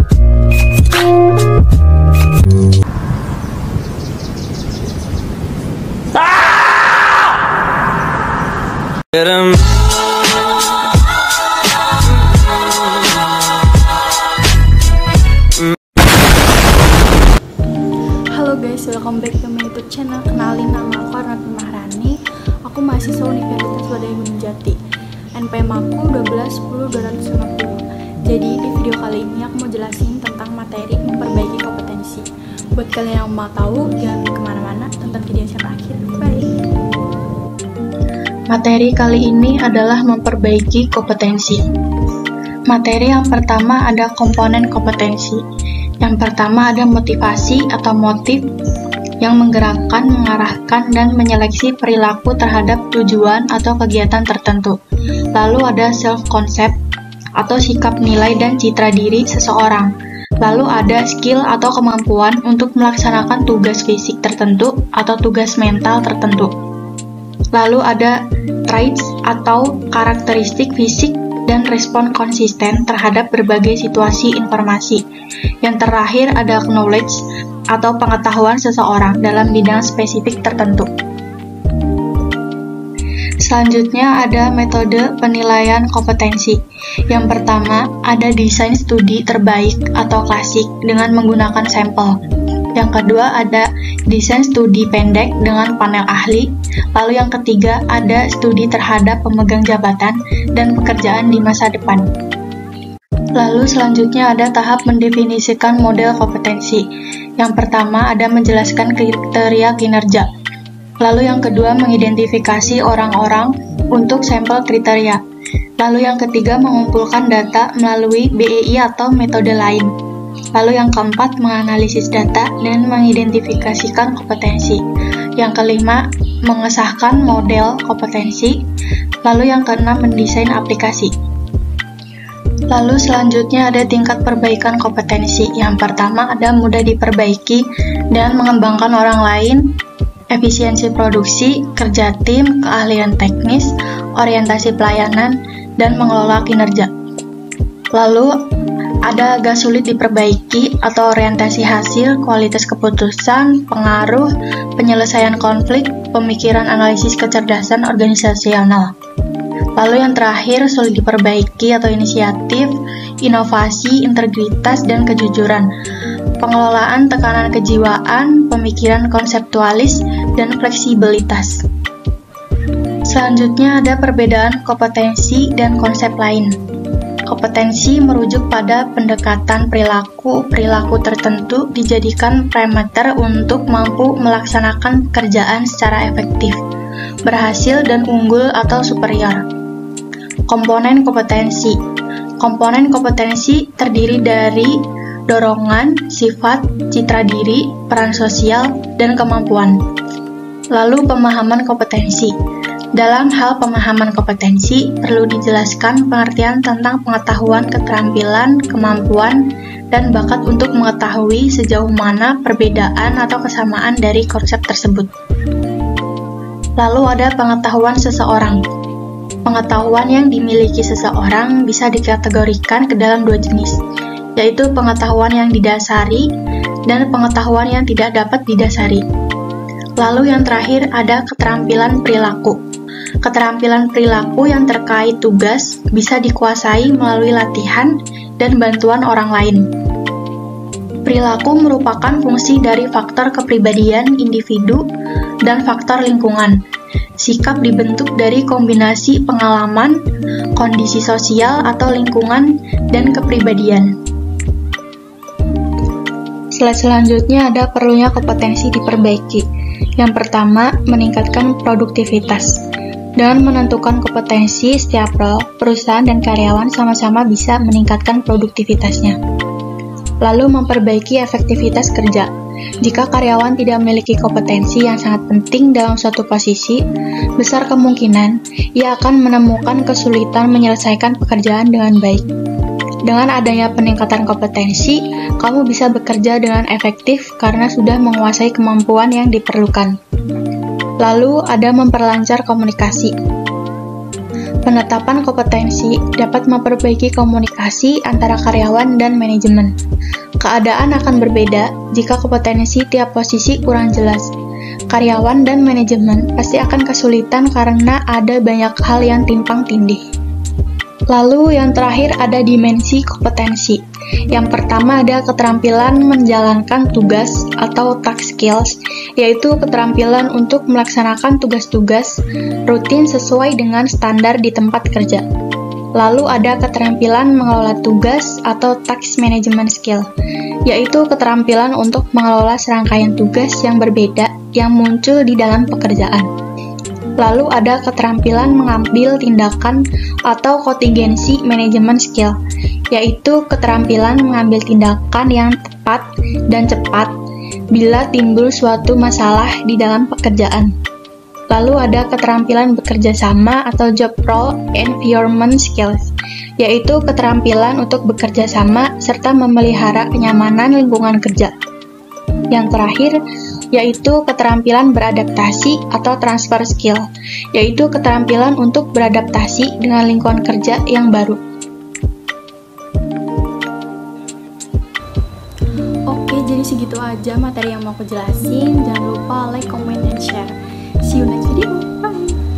Halo guys, welcome back to my YouTube channel. Kenalin, nama aku Arnati Mahrani. Aku mahasiswa Universitas Wadaya Gunung Jati. NPM aku 1210-250. Jadi di video kali ini aku mau jelasin tentang materi memperbaiki kompetensi. Buat kalian yang mau tahu, jangan kemana-mana, tonton video sampai akhir. Bye. Materi kali ini adalah memperbaiki kompetensi. Materi yang pertama ada komponen kompetensi. Yang pertama ada motivasi atau motif yang menggerakkan, mengarahkan, dan menyeleksi perilaku terhadap tujuan atau kegiatan tertentu. Lalu ada self-concept atau sikap nilai dan citra diri seseorang. Lalu ada skill atau kemampuan untuk melaksanakan tugas fisik tertentu atau tugas mental tertentu. Lalu ada traits atau karakteristik fisik dan respon konsisten terhadap berbagai situasi informasi. Yang terakhir ada knowledge atau pengetahuan seseorang dalam bidang spesifik tertentu. Selanjutnya ada metode penilaian kompetensi. Yang pertama ada desain studi terbaik atau klasik dengan menggunakan sampel. Yang kedua ada desain studi pendek dengan panel ahli. Lalu yang ketiga ada studi terhadap pemegang jabatan dan pekerjaan di masa depan. Lalu selanjutnya ada tahap mendefinisikan model kompetensi. Yang pertama ada menjelaskan kriteria kinerja. Lalu yang kedua mengidentifikasi orang-orang untuk sampel kriteria. Lalu yang ketiga mengumpulkan data melalui BEI atau metode lain. Lalu yang keempat menganalisis data dan mengidentifikasikan kompetensi. Yang kelima mengesahkan model kompetensi. Lalu yang keenam mendesain aplikasi. Lalu selanjutnya ada tingkat perbaikan kompetensi. Yang pertama ada mudah diperbaiki dan mengembangkan orang lain, efisiensi produksi, kerja tim, keahlian teknis, orientasi pelayanan, dan mengelola kinerja. Lalu ada agak sulit diperbaiki atau orientasi hasil, kualitas keputusan, pengaruh, penyelesaian konflik, pemikiran analisis kecerdasan organisasional. Lalu yang terakhir sulit diperbaiki atau inisiatif, inovasi, integritas, dan kejujuran, pengelolaan tekanan kejiwaan, pemikiran konseptualis, dan fleksibilitas. Selanjutnya ada perbedaan kompetensi dan konsep lain. Kompetensi merujuk pada pendekatan perilaku tertentu dijadikan parameter untuk mampu melaksanakan pekerjaan secara efektif, berhasil dan unggul atau superior. Komponen kompetensi. Komponen kompetensi terdiri dari dorongan, sifat, citra diri, peran sosial, dan kemampuan. Lalu pemahaman kompetensi. Dalam hal pemahaman kompetensi, perlu dijelaskan pengertian tentang pengetahuan, keterampilan, kemampuan, dan bakat untuk mengetahui sejauh mana perbedaan atau kesamaan dari konsep tersebut. Lalu ada pengetahuan seseorang. Pengetahuan yang dimiliki seseorang bisa dikategorikan ke dalam dua jenis, yaitu pengetahuan yang didasari dan pengetahuan yang tidak dapat didasari. Lalu yang terakhir ada keterampilan perilaku. Keterampilan perilaku yang terkait tugas bisa dikuasai melalui latihan dan bantuan orang lain. Perilaku merupakan fungsi dari faktor kepribadian individu dan faktor lingkungan. Sikap dibentuk dari kombinasi pengalaman, kondisi sosial atau lingkungan, dan kepribadian. Slide selanjutnya ada perlunya kompetensi diperbaiki. Yang pertama, meningkatkan produktivitas. Dengan menentukan kompetensi, setiap role, perusahaan, dan karyawan sama-sama bisa meningkatkan produktivitasnya. Lalu memperbaiki efektivitas kerja. Jika karyawan tidak memiliki kompetensi yang sangat penting dalam suatu posisi, besar kemungkinan ia akan menemukan kesulitan menyelesaikan pekerjaan dengan baik. Dengan adanya peningkatan kompetensi, kamu bisa bekerja dengan efektif karena sudah menguasai kemampuan yang diperlukan. Lalu ada memperlancar komunikasi. Penetapan kompetensi dapat memperbaiki komunikasi antara karyawan dan manajemen. Keadaan akan berbeda jika kompetensi tiap posisi kurang jelas. Karyawan dan manajemen pasti akan kesulitan karena ada banyak hal yang timpang tindih. Lalu yang terakhir ada dimensi kompetensi. Yang pertama ada keterampilan menjalankan tugas atau task skills, yaitu keterampilan untuk melaksanakan tugas-tugas rutin sesuai dengan standar di tempat kerja. Lalu ada keterampilan mengelola tugas atau task management skill, yaitu keterampilan untuk mengelola serangkaian tugas yang berbeda yang muncul di dalam pekerjaan. Lalu ada keterampilan mengambil tindakan atau kontingensi management skill, yaitu keterampilan mengambil tindakan yang tepat dan cepat bila timbul suatu masalah di dalam pekerjaan. Lalu ada keterampilan bekerja sama atau job role environment skills, yaitu keterampilan untuk bekerja sama serta memelihara kenyamanan lingkungan kerja. Yang terakhir, yaitu keterampilan beradaptasi atau transfer skill, yaitu keterampilan untuk beradaptasi dengan lingkungan kerja yang baru. Oke, jadi segitu aja materi yang mau aku jelasin. Jangan lupa like, comment, and share. See you next video. Bye!